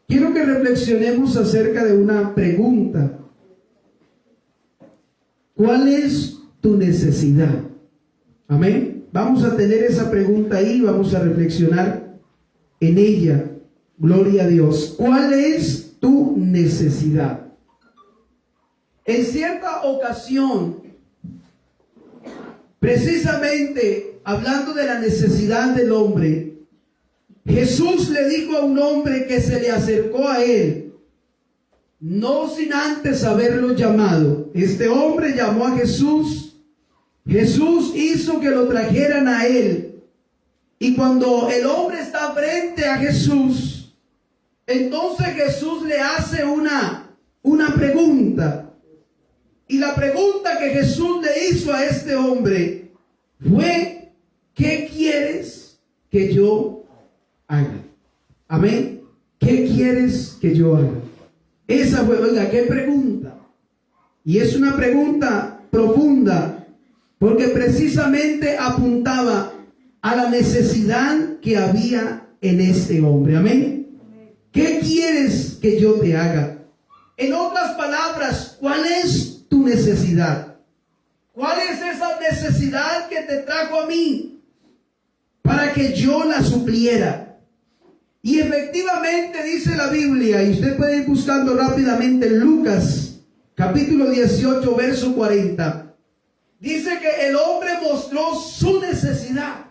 quiero que reflexionemos acerca de una pregunta. ¿Cuál es tu necesidad? Amén. Vamos a tener esa pregunta ahí, vamos a reflexionar en ella. Gloria a Dios. ¿Cuál es tu necesidad? En cierta ocasión, precisamente hablando de la necesidad del hombre, Jesús le dijo a un hombre que se le acercó a él, no sin antes haberlo llamado. Este hombre llamó a Jesús. Jesús hizo que lo trajeran a él. Y cuando el hombre está frente a Jesús, entonces Jesús le hace una pregunta. Y la pregunta que Jesús le hizo a este hombre fue: ¿qué quieres que yo haga? Amén. ¿Qué quieres que yo haga? Esa fue, oiga, qué pregunta. Y es una pregunta profunda, porque precisamente apuntaba a la necesidad que había en este hombre. Amén. ¿Qué quieres que yo te haga? En otras palabras, ¿cuál es tu necesidad? ¿Cuál es esa necesidad que te trajo a mí para que yo la supliera? Y efectivamente dice la Biblia, y usted puede ir buscando rápidamente en Lucas, capítulo 18, verso 40. Dice que el hombre mostró su necesidad.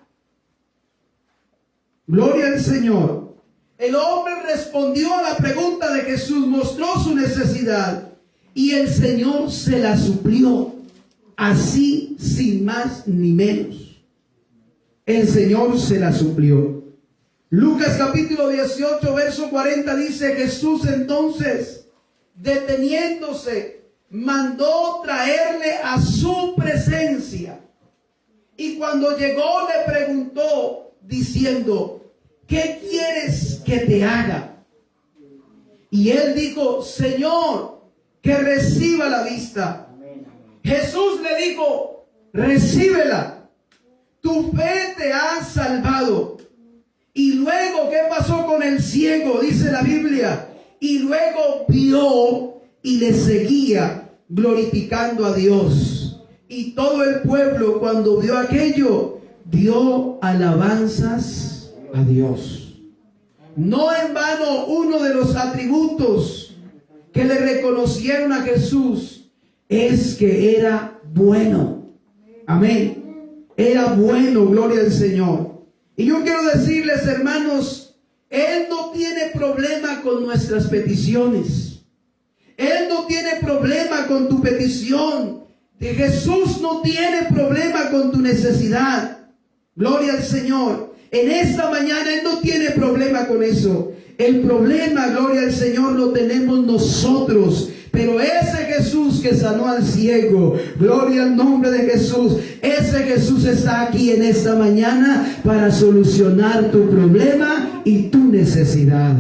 Gloria al Señor. El hombre respondió a la pregunta de Jesús, mostró su necesidad y el Señor se la suplió, así sin más ni menos. El Señor se la suplió. Lucas capítulo 18, verso 40 dice: Jesús entonces, deteniéndose, mandó traerle a su presencia. Y cuando llegó le preguntó diciendo: ¿qué quieres que te haga? Y él dijo: Señor, que reciba la vista. Jesús le dijo: recíbela, tu fe te ha salvado. Y luego, ¿qué pasó con el ciego? Dice la Biblia, y luego vio y le seguía glorificando a Dios. Y todo el pueblo, cuando vio aquello, dio alabanzas a Dios. No en vano, uno de los atributos que le reconocieron a Jesús es que era bueno. Amén. Era bueno, gloria al Señor. Y yo quiero decirles, hermanos, Él no tiene problema con nuestras peticiones. Él no tiene problema con tu petición. Jesús no tiene problema con tu necesidad. Gloria al Señor. En esta mañana Él no tiene problema con eso. El problema, gloria al Señor, lo tenemos nosotros. Pero ese Jesús que sanó al ciego, gloria al nombre de Jesús, ese Jesús está aquí en esta mañana para solucionar tu problema y tu necesidad.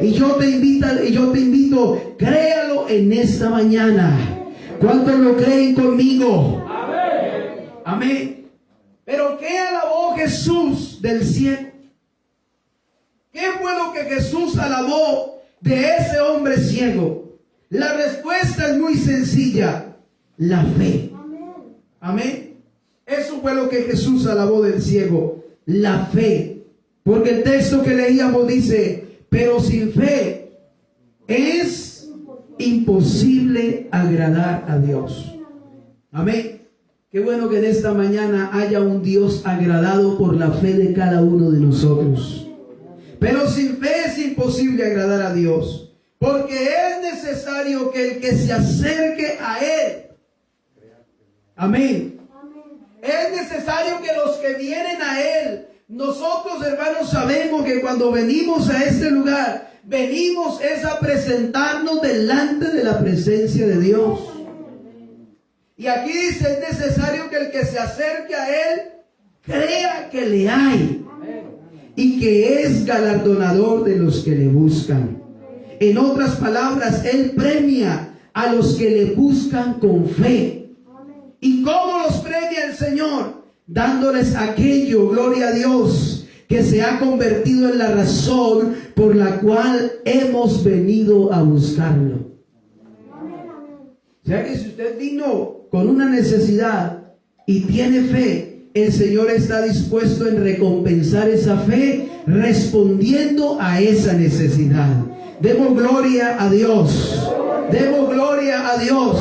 Y yo te invito, créalo en esta mañana. ¿Cuántos lo creen conmigo? Amén. Amén. Pero ¿qué alabó Jesús del ciego? ¿Qué fue lo que Jesús alabó de ese hombre ciego? La respuesta es muy sencilla: la fe. Amén. Eso fue lo que Jesús alabó del ciego, la fe. Porque el texto que leíamos dice: pero sin fe es imposible agradar a Dios. Amén. Qué bueno que en esta mañana haya un Dios agradado por la fe de cada uno de nosotros. Pero sin fe es imposible agradar a Dios, porque es necesario que el que se acerque a Él, amén, es necesario que los que vienen a Él, nosotros, hermanos, sabemos que cuando venimos a este lugar, venimos es a presentarnos delante de la presencia de Dios. Y aquí dice: es necesario que el que se acerque a Él crea que le hay y que es galardonador de los que le buscan. En otras palabras, Él premia a los que le buscan con fe. ¿Y cómo los premia el Señor? Dándoles aquello, gloria a Dios, que se ha convertido en la razón por la cual hemos venido a buscarlo. O sea que si usted vino con una necesidad y tiene fe, el Señor está dispuesto en recompensar esa fe respondiendo a esa necesidad. Demos gloria a Dios. Demos gloria a Dios.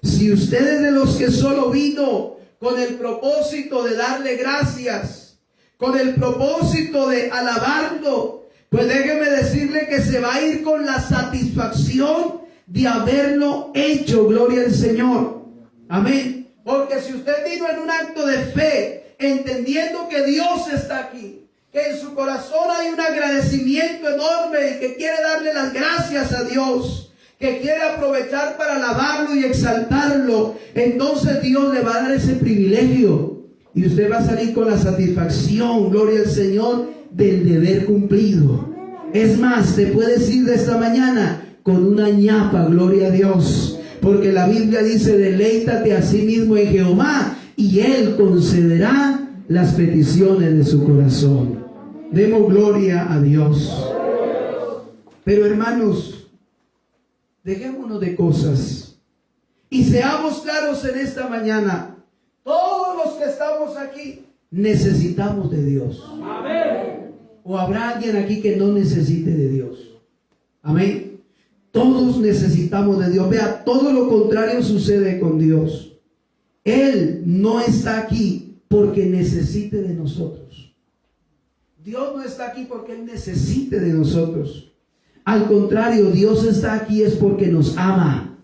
Si usted es de los que solo vino con el propósito de darle gracias, con el propósito de alabarlo, pues déjeme decirle que se va a ir con la satisfacción de haberlo hecho. Gloria al Señor. Amén. Porque si usted vino en un acto de fe, entendiendo que Dios está aquí, que en su corazón hay un agradecimiento enorme y que quiere darle las gracias a Dios, que quiere aprovechar para alabarlo y exaltarlo, entonces Dios le va a dar ese privilegio y usted va a salir con la satisfacción, gloria al Señor, del deber cumplido. Es más, te puedes ir de esta mañana con una ñapa, gloria a Dios, porque la Biblia dice: deleítate a sí mismo en Jehová y Él concederá las peticiones de su corazón. Demos gloria a Dios. Pero hermanos, dejémonos de cosas y seamos claros en esta mañana. Todos los que estamos aquí necesitamos de Dios. Amén. ¿O habrá alguien aquí que no necesite de Dios? Amén. Todos necesitamos de Dios. Vea, todo lo contrario sucede con Dios. Él no está aquí porque necesite de nosotros. Dios no está aquí porque Él necesite de nosotros. Al contrario, Dios está aquí es porque nos ama.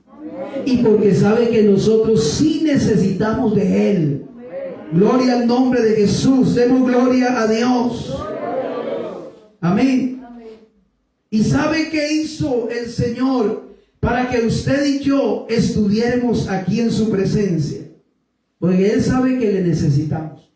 Y porque sabe que nosotros sí necesitamos de Él. Gloria al nombre de Jesús. Demos gloria a Dios. Amén. ¿Y sabe qué hizo el Señor para que usted y yo estuviéramos aquí en su presencia? Porque Él sabe que le necesitamos.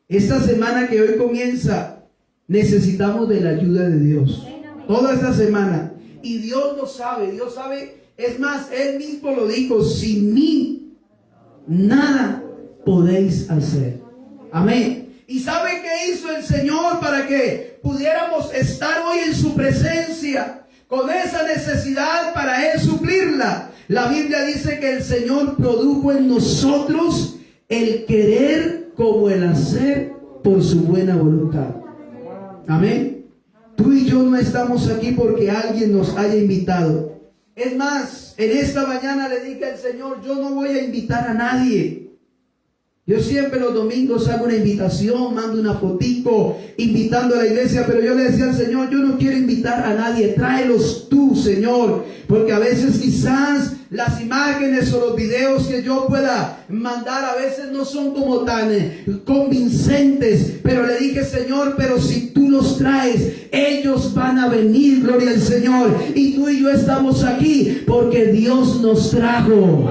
Esta semana que hoy comienza, necesitamos de la ayuda de Dios. Toda esta semana. Y Dios lo sabe, Dios sabe. Es más, Él mismo lo dijo: sin mí nada podéis hacer. Amén. ¿Y sabe qué hizo el Señor para que pudiéramos estar hoy en su presencia con esa necesidad para Él suplirla? La Biblia dice que el Señor produjo en nosotros el querer como el hacer por su buena voluntad. Amén. Tú y yo no estamos aquí porque alguien nos haya invitado. Es más, en esta mañana le dije al Señor: yo no voy a invitar a nadie. Yo siempre los domingos hago una invitación, mando una fotico invitando a la iglesia, pero yo le decía al Señor: yo no quiero invitar a nadie, tráelos tú, Señor, porque a veces quizás las imágenes o los videos que yo pueda mandar a veces no son como tan convincentes, pero le dije: Señor, pero si tú los traes, ellos van a venir, gloria al Señor, y tú y yo estamos aquí porque Dios nos trajo.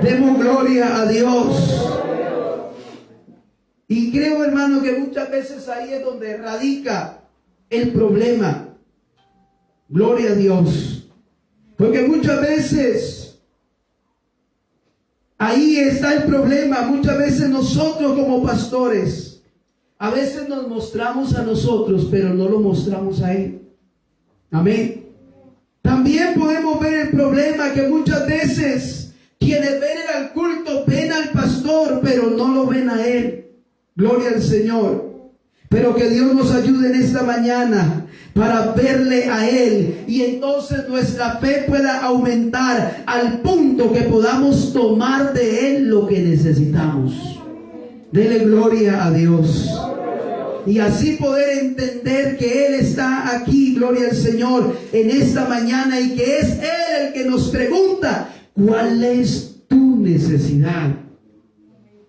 Demos gloria a Dios. Y creo, hermano, que muchas veces ahí es donde radica el problema. Gloria a Dios. Porque muchas veces ahí está el problema. Muchas veces nosotros como pastores, a veces nos mostramos a nosotros, pero no lo mostramos a Él. Amén. También podemos ver el problema que muchas veces quienes ven al culto ven al pastor, pero no lo ven a Él. Gloria al Señor. Pero que Dios nos ayude en esta mañana para verle a Él, y entonces nuestra fe pueda aumentar al punto que podamos tomar de Él lo que necesitamos. Dele gloria a Dios. Y así poder entender que Él está aquí, gloria al Señor, en esta mañana, y que es Él el que nos pregunta: ¿cuál es tu necesidad?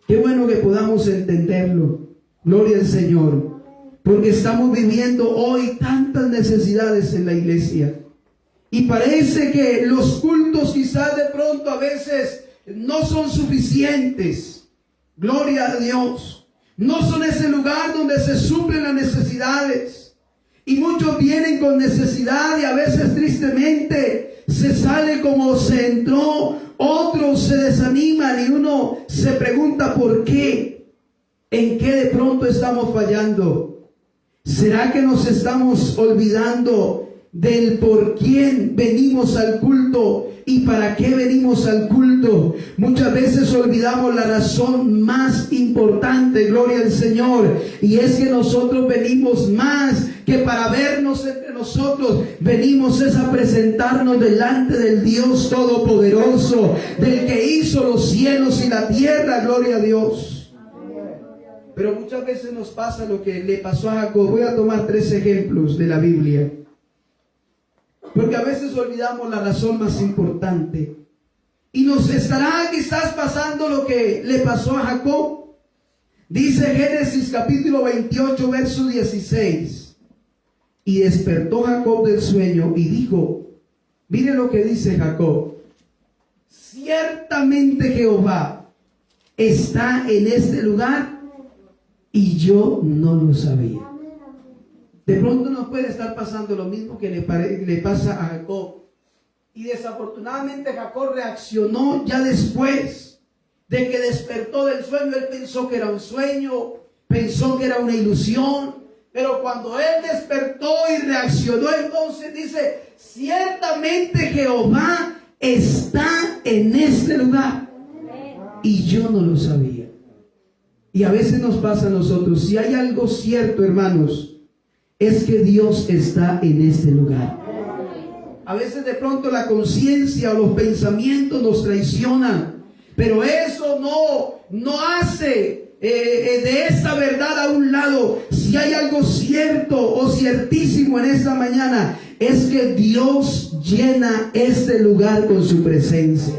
Qué bueno que podamos entenderlo. Gloria al Señor. Porque estamos viviendo hoy tantas necesidades en la iglesia. Y parece que los cultos quizás de pronto a veces no son suficientes. Gloria a Dios. No son ese lugar donde se suplen las necesidades. Y muchos vienen con necesidad y a veces tristemente se sale como se entró. Otros se desaniman y uno se pregunta por qué. ¿En qué de pronto estamos fallando? ¿Será que nos estamos olvidando del por quién venimos al culto y para qué venimos al culto? Muchas veces olvidamos la razón más importante, gloria al Señor, y es que nosotros venimos más que para vernos entre nosotros. Venimos es a presentarnos delante del Dios Todopoderoso, del que hizo los cielos y la tierra, gloria a Dios. Pero muchas veces nos pasa lo que le pasó a Jacob. Voy a tomar 3 ejemplos de la Biblia, porque a veces olvidamos la razón más importante. Y nos estará quizás pasando lo que le pasó a Jacob. Dice Génesis capítulo 28, verso 16. Y despertó Jacob del sueño y dijo, mire lo que dice Jacob: ciertamente Jehová está en este lugar y yo no lo sabía. De pronto nos puede estar pasando lo mismo que le pasa a Jacob. Y desafortunadamente Jacob reaccionó ya después de que despertó del sueño. Él pensó que era un sueño, pensó que era una ilusión. Pero cuando él despertó y reaccionó, entonces dice, ciertamente Jehová está en este lugar y yo no lo sabía. Y a veces nos pasa a nosotros. Si hay algo cierto, hermanos, es que Dios está en este lugar. A veces de pronto la conciencia o los pensamientos nos traicionan, pero eso no hace de esta verdad a un lado. Si hay algo cierto o ciertísimo en esta mañana, es que Dios llena este lugar con su presencia.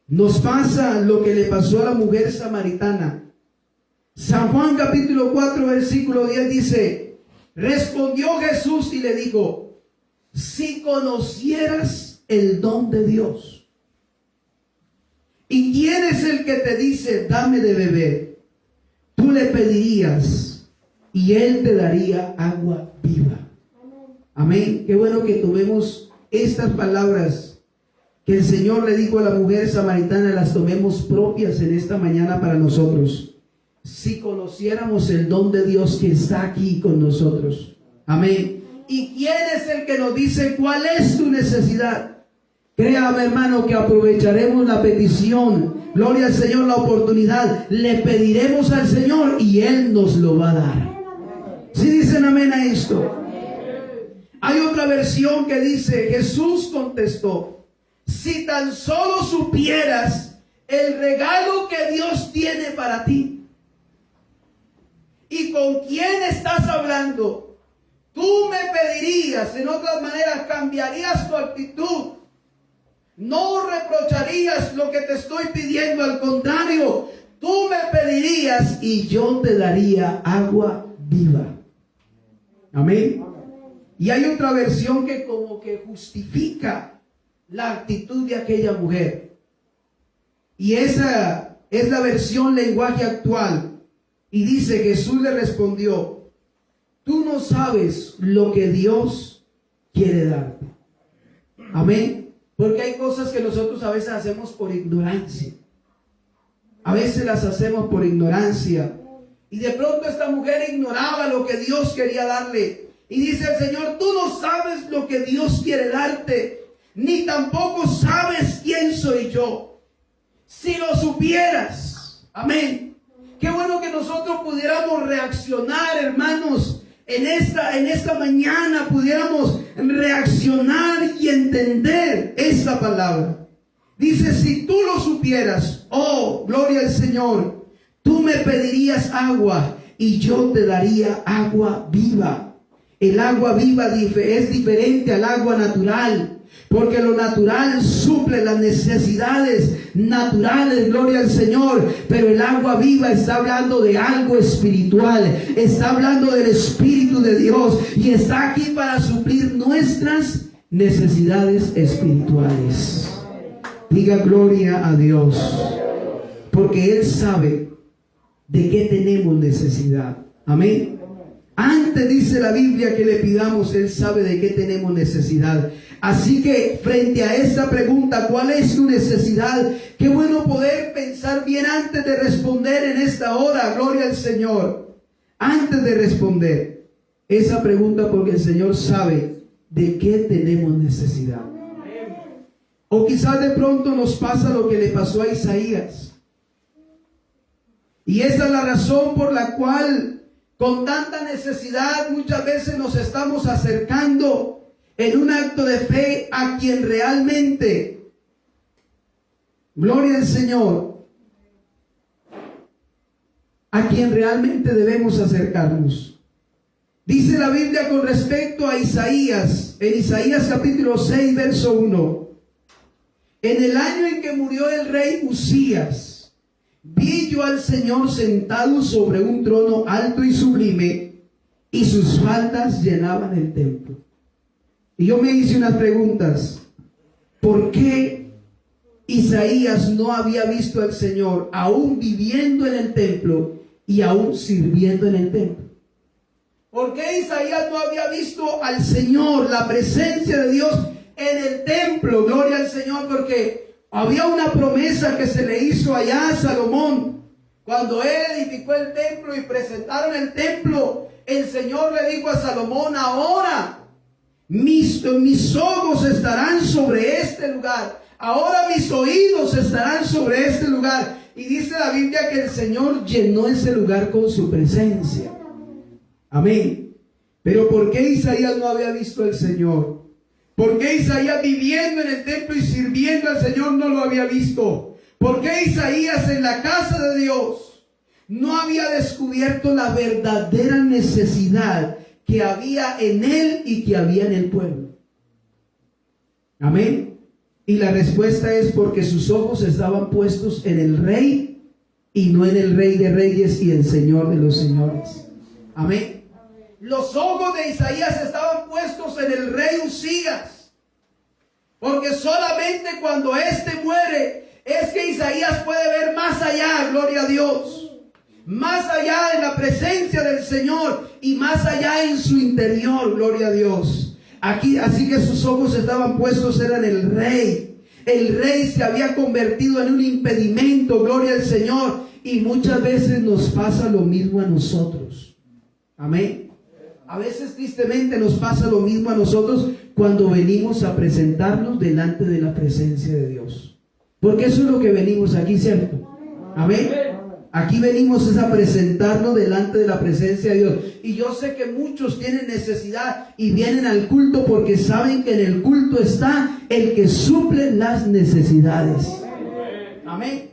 Nos pasa lo que le pasó a la mujer samaritana. San Juan capítulo 4 versículo 10 dice, respondió Jesús y le dijo, si conocieras el don de Dios, ¿y quién es el que te dice, dame de beber? Tú le pedirías y él te daría agua viva. Amén. Qué bueno que tomemos estas palabras que el Señor le dijo a la mujer samaritana, las tomemos propias en esta mañana para nosotros. Si conociéramos el don de Dios que está aquí con nosotros. Amén. ¿Y quién es el que nos dice cuál es tu necesidad? Créame, hermano, que aprovecharemos la petición. Gloria al Señor, la oportunidad. Le pediremos al Señor y Él nos lo va a dar. ¿Sí dicen amén a esto? Hay otra versión que dice, Jesús contestó, si tan solo supieras el regalo que Dios tiene para ti y con quién estás hablando, tú me pedirías, en otras maneras cambiarías tu actitud, no reprocharías lo que te estoy pidiendo, al contrario, tú me pedirías y yo te daría agua viva. Amén. Y hay otra versión que como que justifica la actitud de aquella mujer. Y esa es la versión lenguaje actual. Y dice, Jesús le respondió, tú no sabes lo que Dios quiere darte. Amén. Porque hay cosas que nosotros a veces hacemos por ignorancia. A veces las hacemos por ignorancia. Y de pronto esta mujer ignoraba lo que Dios quería darle. Y dice el Señor, tú no sabes lo que Dios quiere darte, ni tampoco sabes quién soy yo. Si lo supieras. Amén. Qué bueno que nosotros pudiéramos reaccionar, hermanos, en esta mañana pudiéramos reaccionar y entender esta palabra. Dice, si tú lo supieras, oh, gloria al Señor, tú me pedirías agua y yo te daría agua viva. El agua viva es diferente al agua natural, porque lo natural suple las necesidades naturales, gloria al Señor, pero el agua viva está hablando de algo espiritual, está hablando del Espíritu de Dios y está aquí para suplir nuestras necesidades espirituales. Diga gloria a Dios, porque Él sabe de qué tenemos necesidad. Amén. Antes dice la Biblia que le pidamos, Él sabe de qué tenemos necesidad. Así que frente a esta pregunta, ¿cuál es tu necesidad? Qué bueno poder pensar bien antes de responder en esta hora, gloria al Señor. Antes de responder esa pregunta, porque el Señor sabe de qué tenemos necesidad. O quizás de pronto nos pasa lo que le pasó a Isaías. Y esa es la razón por la cual con tanta necesidad muchas veces nos estamos acercando en un acto de fe a quien realmente, gloria al Señor, a quien realmente debemos acercarnos. Dice la Biblia con respecto a Isaías, en Isaías capítulo 6, verso 1. En el año en que murió el rey Uzías, vi yo al Señor sentado sobre un trono alto y sublime, y sus faldas llenaban el templo. Y yo me hice unas preguntas. ¿Por qué Isaías no había visto al Señor aún viviendo en el templo y aún sirviendo en el templo? ¿Por qué Isaías no había visto al Señor, la presencia de Dios en el templo? Gloria al Señor, porque había una promesa que se le hizo allá a Salomón. Cuando él edificó el templo y presentaron el templo, el Señor le dijo a Salomón: ahora mis ojos estarán sobre este lugar. Ahora mis oídos estarán sobre este lugar. Y dice la Biblia que el Señor llenó ese lugar con su presencia. Amén. Pero ¿por qué Isaías no había visto al Señor? ¿Por qué Isaías viviendo en el templo y sirviendo al Señor no lo había visto? ¿Por qué Isaías en la casa de Dios no había descubierto la verdadera necesidad que había en él y que había en el pueblo? Amén. Y la respuesta es porque sus ojos estaban puestos en el Rey y no en el Rey de Reyes y el Señor de los Señores. Amén. Los ojos de Isaías estaban puestos en el rey Uzías, porque solamente cuando éste muere es que Isaías puede ver más allá, gloria a Dios, más allá de la presencia del Señor y más allá en su interior, gloria a Dios. Aquí, así que sus ojos estaban puestos en el rey. El rey se había convertido en un impedimento, gloria al Señor, y muchas veces nos pasa lo mismo a nosotros. Amén. A veces tristemente nos pasa lo mismo a nosotros cuando venimos a presentarnos delante de la presencia de Dios. Porque eso es lo que venimos aquí, ¿cierto? Amén. Aquí venimos es a presentarnos delante de la presencia de Dios. Y yo sé que muchos tienen necesidad y vienen al culto porque saben que en el culto está el que suple las necesidades. Amén.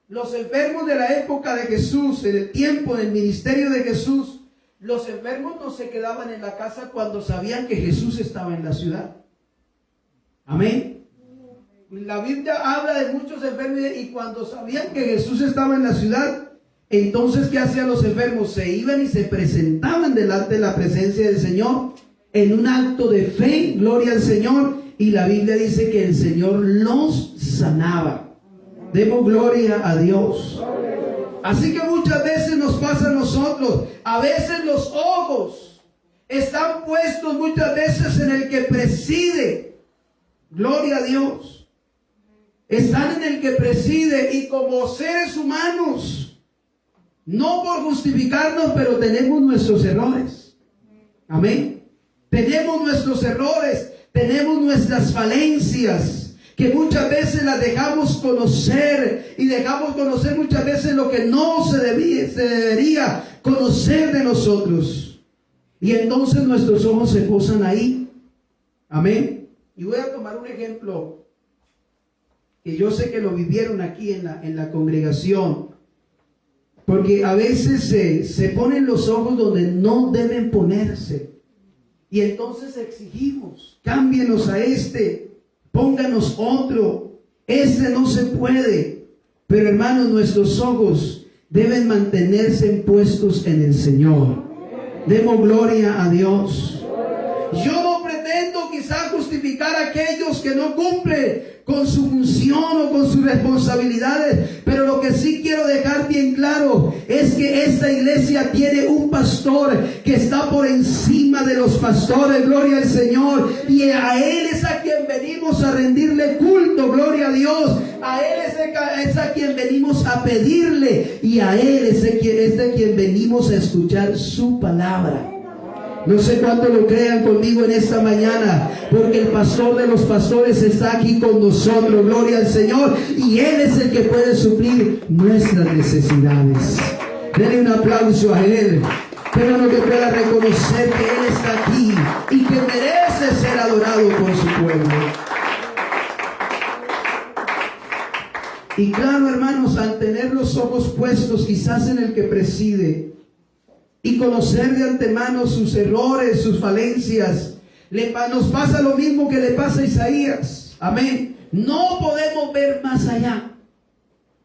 Los enfermos de la época de Jesús, en el tiempo del ministerio de Jesús, los enfermos no se quedaban en la casa cuando sabían que Jesús estaba en la ciudad. Amén. La Biblia habla de muchos enfermos y cuando sabían que Jesús estaba en la ciudad, entonces ¿qué hacían los enfermos? Se iban y se presentaban delante de la presencia del Señor en un acto de fe, gloria al Señor, y la Biblia dice que el Señor los sanaba. Demos gloria a Dios. Así que muchas veces nos pasa a nosotros. A veces los ojos están puestos muchas veces en el que preside. Gloria a Dios. Están en el que preside y como seres humanos, no por justificarnos, pero tenemos nuestros errores. Amén. Tenemos nuestros errores, tenemos nuestras falencias, que muchas veces las dejamos conocer y dejamos conocer muchas veces lo que no se debería conocer de nosotros. Y entonces nuestros ojos se posan ahí. Amén. Y voy a tomar un ejemplo que yo sé que lo vivieron aquí en la congregación. Porque a veces se ponen los ojos donde no deben ponerse. Y entonces exigimos, cámbienos a pónganos otro, no se puede. Pero hermanos, nuestros ojos deben mantenerse puestos en el Señor. Demos gloria a Dios. Yo no pretendo quizás justificar a aquellos que no cumplen con su función o con sus responsabilidades, Pero lo que sí quiero dejar bien claro es que esta iglesia tiene un pastor que está por encima de los pastores, gloria al Señor. Y a Él es a quien venimos a rendirle culto, gloria a Dios. A Él es a quien venimos a pedirle. Y a Él es de quien venimos a escuchar su palabra. No sé cuánto lo crean conmigo en esta mañana, porque el pastor de los pastores está aquí con nosotros, gloria al Señor, y Él es el que puede suplir nuestras necesidades. Denle un aplauso a Él, pero no que pueda reconocer que Él está aquí y que merece ser adorado por su pueblo. Y claro, hermanos, al tener los ojos puestos quizás en el que preside, y conocer de antemano sus errores, sus falencias, nos pasa lo mismo que le pasa a Isaías. Amén. No podemos ver más allá.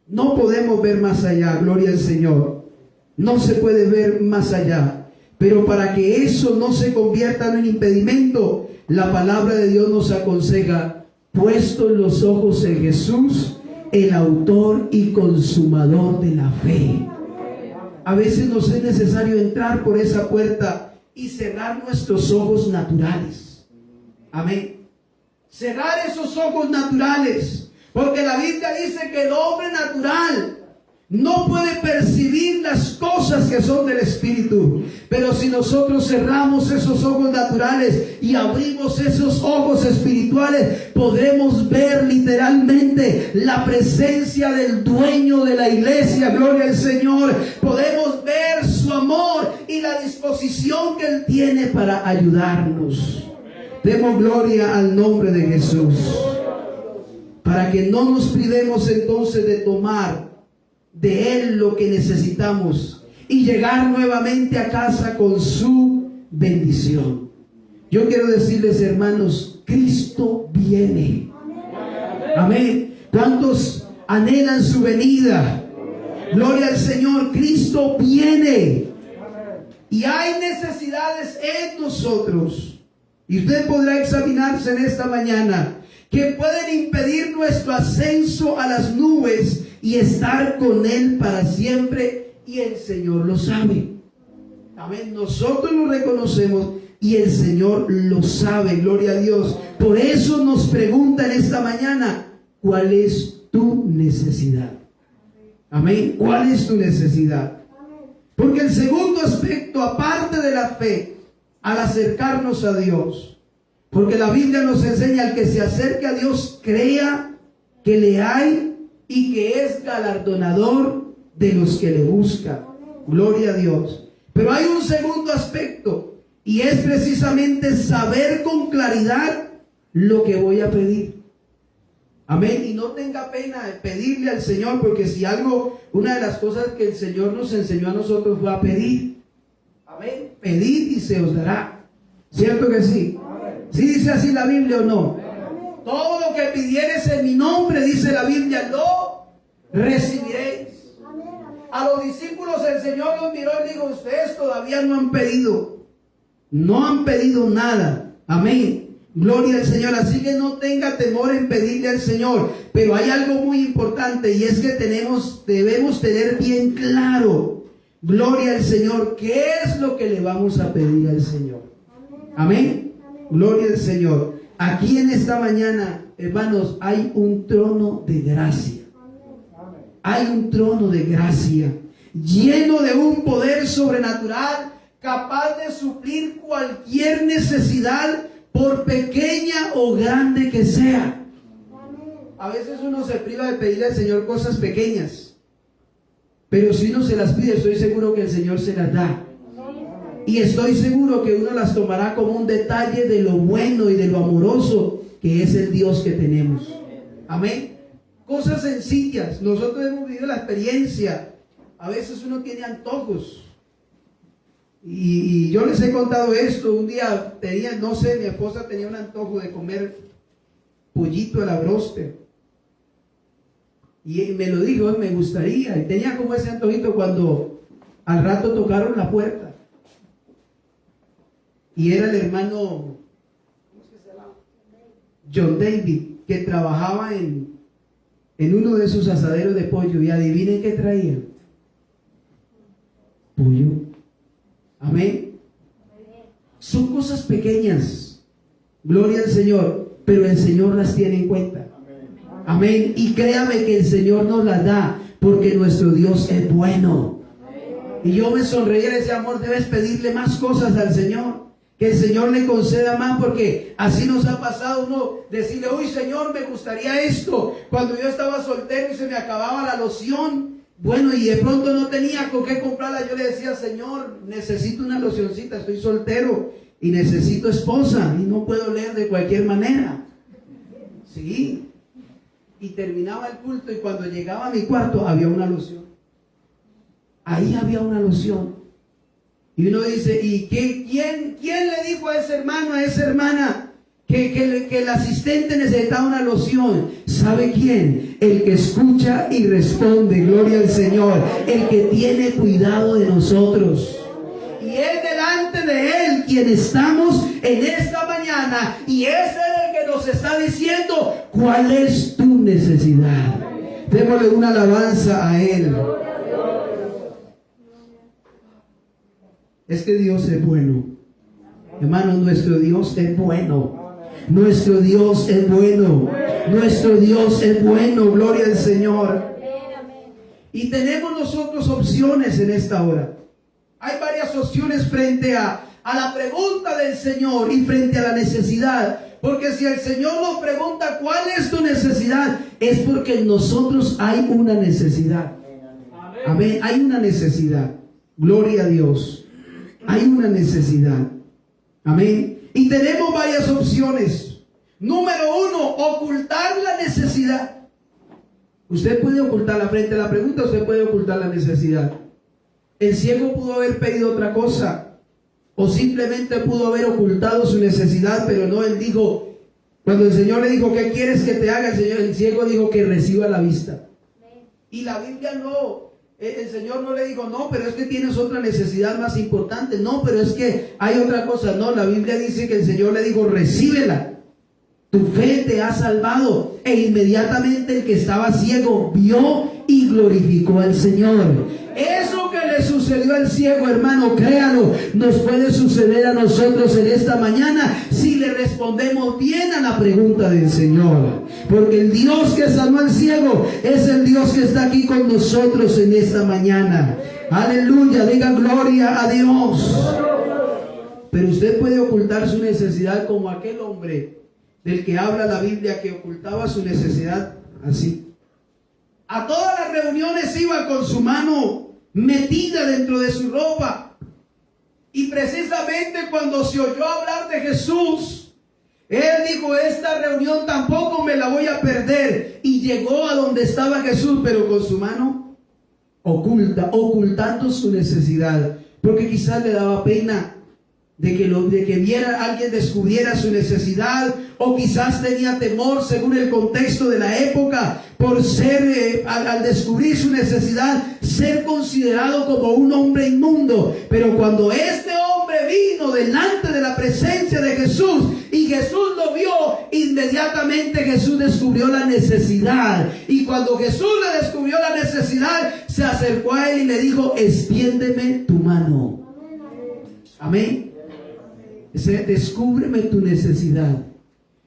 No podemos ver más allá, gloria al Señor. No se puede ver más allá. Pero para que eso no se convierta en un impedimento, la palabra de Dios nos aconseja, puestos los ojos en Jesús, el autor y consumador de la fe. A veces nos es necesario entrar por esa puerta y cerrar nuestros ojos naturales. Amén. Cerrar esos ojos naturales. Porque la Biblia dice que el hombre natural no puede percibir las cosas que son del Espíritu. Pero si nosotros cerramos esos ojos naturales y abrimos esos ojos espirituales, podremos ver literalmente la presencia del dueño de la iglesia, gloria al Señor. Podemos ver su amor y la disposición que Él tiene para ayudarnos. Demos gloria al nombre de Jesús. Para que no nos privemos entonces de tomar de Él lo que necesitamos y llegar nuevamente a casa con su bendición. Yo quiero decirles, hermanos, Cristo viene. Amén. ¿Cuántos anhelan su venida? Gloria al Señor. Cristo viene. Y hay necesidades en nosotros. Y usted podrá examinarse en esta mañana, que pueden impedir nuestro ascenso a las nubes y estar con Él para siempre, y el Señor lo sabe. Amén. Nosotros lo reconocemos y el Señor lo sabe, gloria a Dios. Por eso nos pregunta en esta mañana, ¿cuál es tu necesidad? Amén. ¿Cuál es tu necesidad? Porque el segundo aspecto, aparte de la fe, al acercarnos a Dios, porque la Biblia nos enseña, al que se acerque a Dios, crea que le hay y que es galardonador de los que le buscan. Gloria a Dios. Pero hay un segundo aspecto, y es precisamente saber con claridad lo que voy a pedir. Amén. Y no tenga pena de pedirle al Señor, porque si algo, una de las cosas que el Señor nos enseñó a nosotros fue a pedir. Amén. Pedid y se os dará. ¿Cierto que sí? ¿Sí dice así la Biblia o no? Todo lo que pidieres en mi nombre, dice la Biblia, lo recibiréis. A los discípulos el Señor los miró y dijo, ustedes todavía no han pedido. No han pedido nada. Amén. Gloria al Señor. Así que no tenga temor en pedirle al Señor. Pero hay algo muy importante, y es que debemos tener bien claro, gloria al Señor, qué es lo que le vamos a pedir al Señor. Amén. Gloria al Señor. Aquí en esta mañana, hermanos, hay un trono de gracia. Hay un trono de gracia lleno de un poder sobrenatural, capaz de suplir cualquier necesidad, por pequeña o grande que sea. A veces uno se priva de pedirle al Señor cosas pequeñas, pero si uno se las pide, estoy seguro que el Señor se las da. Y estoy seguro que uno las tomará como un detalle de lo bueno y de lo amoroso que es el Dios que tenemos. Amén. Cosas sencillas. Nosotros hemos vivido la experiencia. A veces uno tiene antojos. Y yo les he contado esto. Un día mi esposa tenía un antojo de comer pollito a la bróster. Y me lo dijo, me gustaría. Y tenía como ese antojito cuando al rato tocaron la puerta. Y era el hermano, ¿cómo es que se llama? John David, que trabajaba en en uno de sus asaderos de pollo, y adivinen qué traía. Pollo. Amén. Son cosas pequeñas, gloria al Señor, pero el Señor las tiene en cuenta. Amén. Y créame que el Señor nos las da, porque nuestro Dios es bueno. Y yo me sonreí en ese amor. Debes pedirle más cosas al Señor, que el Señor le conceda más, porque así nos ha pasado uno decirle: uy, Señor, me gustaría esto. Cuando yo estaba soltero y se me acababa la loción, bueno, y de pronto no tenía con qué comprarla, yo le decía: Señor, necesito una locioncita, estoy soltero y necesito esposa y no puedo leer de cualquier manera. Sí. Y terminaba el culto, y cuando llegaba a mi cuarto había una loción. Ahí había una loción. Y uno dice: ¿y quién le dijo a ese hermano, a esa hermana, que el asistente necesitaba una loción? ¿Sabe quién? El que escucha y responde, gloria al Señor. El que tiene cuidado de nosotros. Y es delante de Él quien estamos en esta mañana. Y es Él el que nos está diciendo cuál es tu necesidad. Démosle una alabanza a Él. Es que Dios es bueno. Hermanos, nuestro Dios es bueno. Nuestro Dios es bueno. Nuestro Dios es bueno. Gloria al Señor. Y tenemos nosotros opciones en esta hora. Hay varias opciones frente a la pregunta del Señor y frente a la necesidad. Porque si el Señor nos pregunta cuál es tu necesidad, es porque en nosotros hay una necesidad. Amén. Hay una necesidad. Gloria a Dios. Hay una necesidad. Amén. Y tenemos varias opciones. Número 1, ocultar la necesidad. Usted puede ocultarla frente a la pregunta, usted puede ocultar la necesidad. El ciego pudo haber pedido otra cosa, o simplemente pudo haber ocultado su necesidad, pero no, él dijo, cuando el Señor le dijo: ¿qué quieres que te haga? El ciego dijo que reciba la vista. Y la Biblia no. El Señor no le dijo: no, pero es que tienes otra necesidad más importante. No, pero es que hay otra cosa. No, la Biblia dice que el Señor le dijo: recíbela. Tu fe te ha salvado. E inmediatamente el que estaba ciego vio y glorificó al Señor. Eso que le sucedió al ciego, hermano, créalo, nos puede suceder a nosotros en esta mañana si le respondemos bien a la pregunta del Señor. Porque el Dios que sanó al ciego es el Dios que está aquí con nosotros en esta mañana. Aleluya, diga gloria a Dios. Pero usted puede ocultar su necesidad como aquel hombre del que habla la Biblia, que ocultaba su necesidad así. A todas las reuniones iba con su mano metida dentro de su ropa. Y precisamente cuando se oyó hablar de Jesús, él dijo: esta reunión tampoco me la voy a perder. Y llegó a donde estaba Jesús, pero con su mano ocultando su necesidad. Porque quizás le daba pena de que viera, alguien descubriera su necesidad, o quizás tenía temor, según el contexto de la época, por ser, al descubrir su necesidad, ser considerado como un hombre inmundo. Pero cuando este hombre vino delante de la presencia de Jesús y Jesús lo vio, inmediatamente Jesús descubrió la necesidad. Y cuando Jesús le descubrió la necesidad, se acercó a él y le dijo: extiéndeme tu mano. Amén. Descúbreme tu necesidad.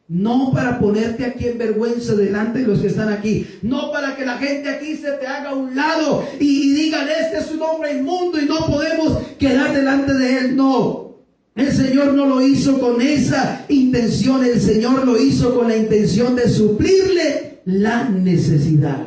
No para ponerte aquí en vergüenza delante de los que están aquí. No para que la gente aquí se te haga a un lado y digan: este es un hombre inmundo y no podemos quedar delante de él. No. El Señor no lo hizo con esa intención. El Señor lo hizo con la intención de suplirle la necesidad.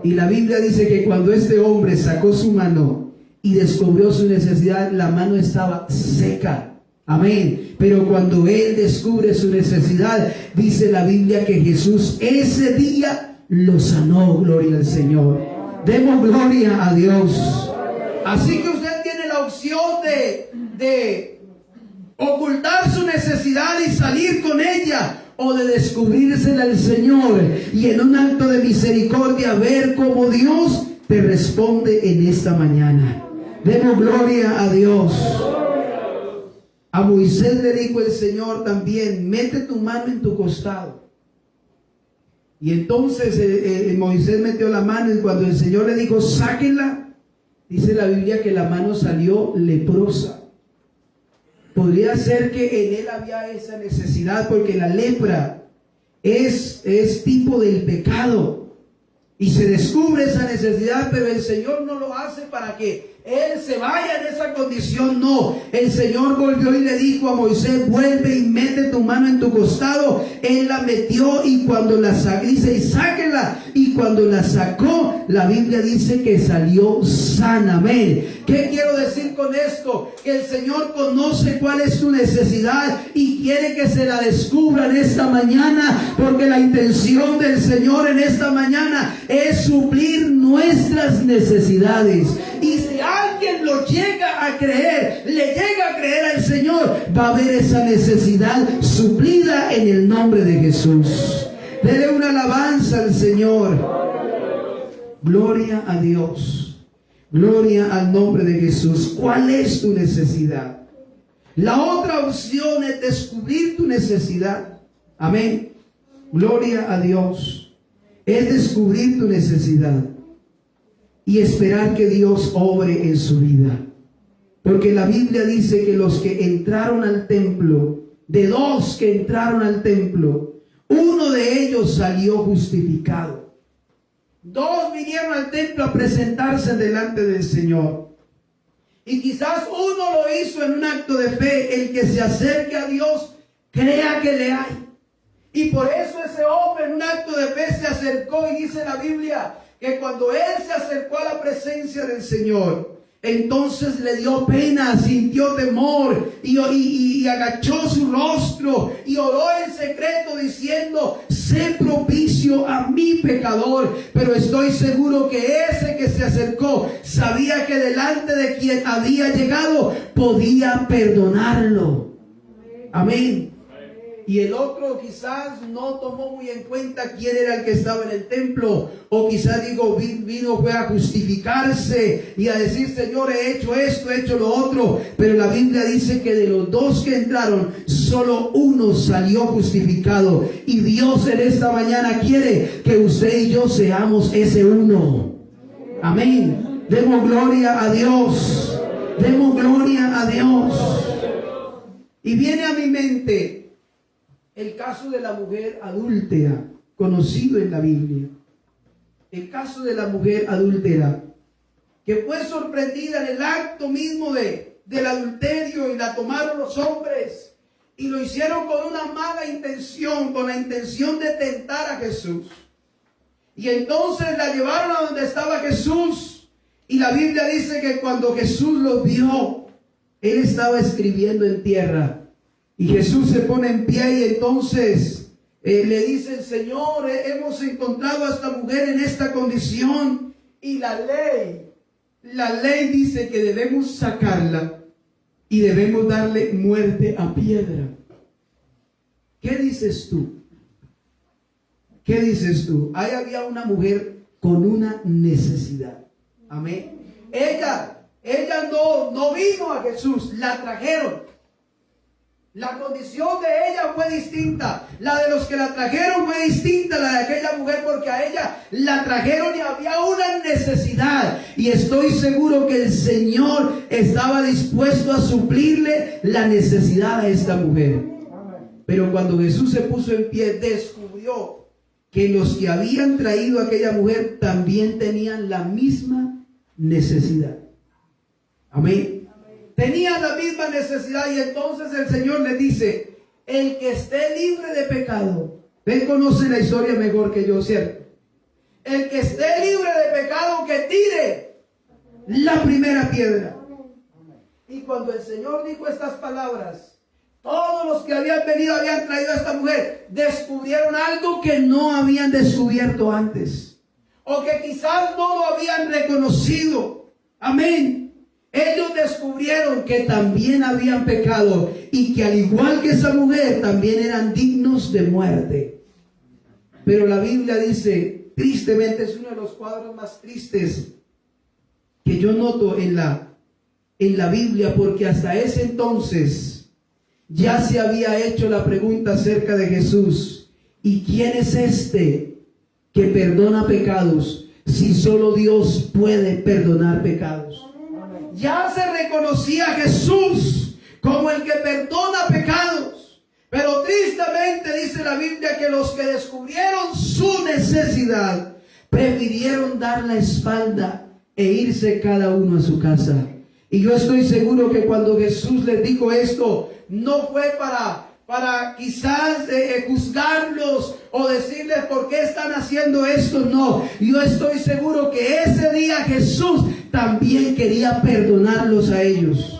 Y la Biblia dice que cuando este hombre sacó su mano y descubrió su necesidad, la mano estaba seca. Amén. Pero cuando él descubre su necesidad, dice la Biblia que Jesús ese día lo sanó. Gloria al Señor. Demos gloria a Dios. Así que usted tiene la opción de ocultar su necesidad y salir con ella, o de descubrírsela al Señor y en un acto de misericordia ver cómo Dios te responde en esta mañana. Demos gloria a Dios. A Moisés le dijo el Señor también: mete tu mano en tu costado. Y entonces Moisés metió la mano y cuando el Señor le dijo, sáquenla, dice la Biblia que la mano salió leprosa. Podría ser que en él había esa necesidad porque la lepra es tipo del pecado. Y se descubre esa necesidad, pero el Señor no lo hace para que él se vaya en esa condición. No, el Señor volvió y le dijo a Moisés, vuelve y mete tu mano en tu costado. Él la metió y cuando la sacó, dice, y sáquenla. Y cuando la sacó, la Biblia dice que salió sana. Amén. ¿Qué quiero decir con esto? Que el Señor conoce cuál es tu necesidad y quiere que se la descubra en esta mañana, porque la intención del Señor en esta mañana es suplir nuestras necesidades. Y si alguien lo llega a creer, le llega a creer al Señor, va a haber esa necesidad suplida en el nombre de Jesús. Dele una alabanza al Señor. Gloria a Dios. Gloria al nombre de Jesús. ¿Cuál es tu necesidad? La otra opción es descubrir tu necesidad. Amén. Gloria a Dios. Es descubrir tu necesidad y esperar que Dios obre en su vida. Porque la Biblia dice que los que entraron al templo, de dos que entraron al templo, uno de ellos salió justificado. Dos vinieron al templo a presentarse delante del Señor. Y quizás uno lo hizo en un acto de fe. El que se acerque a Dios, crea que le hay. Y por eso ese hombre en un acto de fe se acercó, y dice la Biblia que cuando él se acercó a la presencia del Señor, entonces le dio pena, sintió temor y agachó su rostro y oró en secreto diciendo, sé propicio a mi pecador. Pero estoy seguro que ese que se acercó sabía que delante de quien había llegado podía perdonarlo. Amén. Y el otro quizás no tomó muy en cuenta quién era el que estaba en el templo. O quizás fue a justificarse y a decir, Señor, he hecho esto, he hecho lo otro. Pero la Biblia dice que de los dos que entraron, solo uno salió justificado. Y Dios en esta mañana quiere que usted y yo seamos ese uno. Amén. Demos gloria a Dios. Demos gloria a Dios. Y viene a mi mente el caso de la mujer adúltera, conocido en la Biblia. El caso de la mujer adúltera, que fue sorprendida en el acto mismo del adulterio, y la tomaron los hombres y lo hicieron con una mala intención, con la intención de tentar a Jesús. Y entonces la llevaron a donde estaba Jesús, y la Biblia dice que cuando Jesús los vio, él estaba escribiendo en tierra. Y Jesús se pone en pie y entonces le dice el Señor, hemos encontrado a esta mujer en esta condición. Y la ley dice que debemos sacarla y debemos darle muerte a piedra. ¿Qué dices tú? ¿Qué dices tú? Ahí había una mujer con una necesidad. Amén. Ella no vino a Jesús, la trajeron. La condición de ella fue distinta. La de los que la trajeron fue distinta a la de aquella mujer, porque a ella la trajeron y había una necesidad. Y estoy seguro que el Señor estaba dispuesto a suplirle la necesidad a esta mujer. Pero cuando Jesús se puso en pie, descubrió que los que habían traído a aquella mujer también tenían la misma necesidad. Amén. Tenían la misma necesidad, y entonces el Señor le dice, el que esté libre de pecado, él conoce la historia mejor que yo, ¿cierto? El que esté libre de pecado, que tire la primera piedra. Y cuando el Señor dijo estas palabras, todos los que habían venido, habían traído a esta mujer, descubrieron algo que no habían descubierto antes, o que quizás no lo habían reconocido. Amén. Ellos descubrieron que también habían pecado y que al igual que esa mujer también eran dignos de muerte. Pero la Biblia dice, tristemente, es uno de los cuadros más tristes que yo noto en la Biblia, porque hasta ese entonces ya se había hecho la pregunta acerca de Jesús. ¿Y quién es este que perdona pecados si solo Dios puede perdonar pecados? Ya se reconocía a Jesús como el que perdona pecados, pero tristemente dice la Biblia que los que descubrieron su necesidad prefirieron dar la espalda e irse cada uno a su casa. Y yo estoy seguro que cuando Jesús les dijo esto, no fue para quizás juzgarlos o decirles por qué están haciendo esto. No, yo estoy seguro que ese día Jesús también quería perdonarlos a ellos.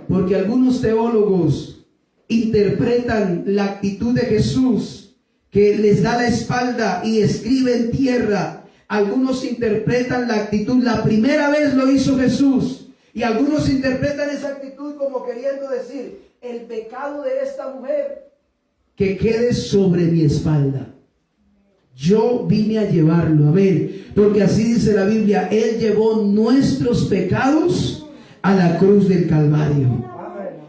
Porque algunos teólogos interpretan la actitud de Jesús, que les da la espalda y escribe en tierra. Algunos interpretan la actitud, la primera vez lo hizo Jesús. Y algunos interpretan esa actitud como queriendo decir, el pecado de esta mujer que quede sobre mi espalda. Yo vine a llevarlo, amén. Porque así dice la Biblia, Él llevó nuestros pecados a la cruz del Calvario.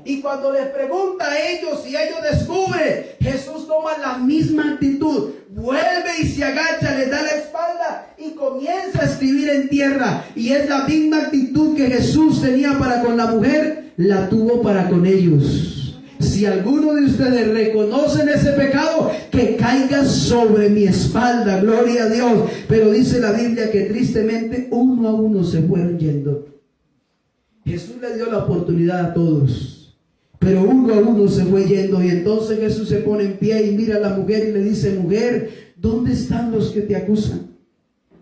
Y cuando les pregunta a ellos y ellos descubren, Jesús toma la misma actitud, vuelve y se agacha, les da la espalda y comienza a escribir en tierra. Y es la misma actitud que Jesús tenía para con la mujer, la tuvo para con ellos. Si alguno de ustedes reconocen ese pecado, que caiga sobre mi espalda, gloria a Dios. Pero dice la Biblia que tristemente uno a uno se fueron yendo. Jesús le dio la oportunidad a todos, pero uno a uno se fue yendo. Y entonces Jesús se pone en pie y mira a la mujer y le dice, mujer, ¿dónde están los que te acusan?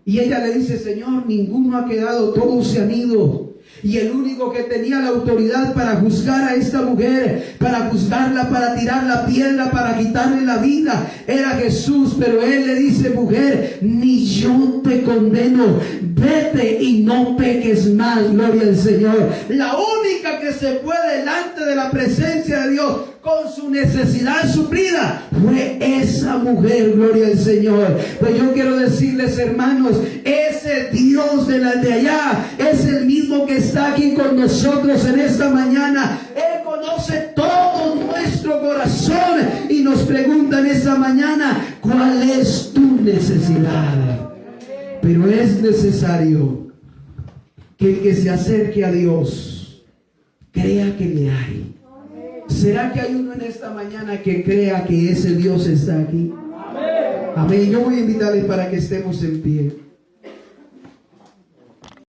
Y ella le dice, Señor, ninguno ha quedado, todos se han ido. Y el único que tenía la autoridad para juzgar a esta mujer, para juzgarla, para tirar la piedra, para quitarle la vida, era Jesús. Pero Él le dice, mujer, ni yo te condeno, vete y no peques más, gloria al Señor. La única que se fue delante de la presencia de Dios con su necesidad suplida fue esa mujer, gloria al Señor. Pues yo quiero decirles, hermanos, ese Dios de allá es el mismo que está aquí con nosotros en esta mañana. Él conoce todo nuestro corazón y nos pregunta en esta mañana, ¿cuál es tu necesidad? Pero es necesario que el que se acerque a Dios crea que le hay. ¿Será que hay uno en esta mañana que crea que ese Dios está aquí? Amén. Yo voy a invitarles para que estemos en pie.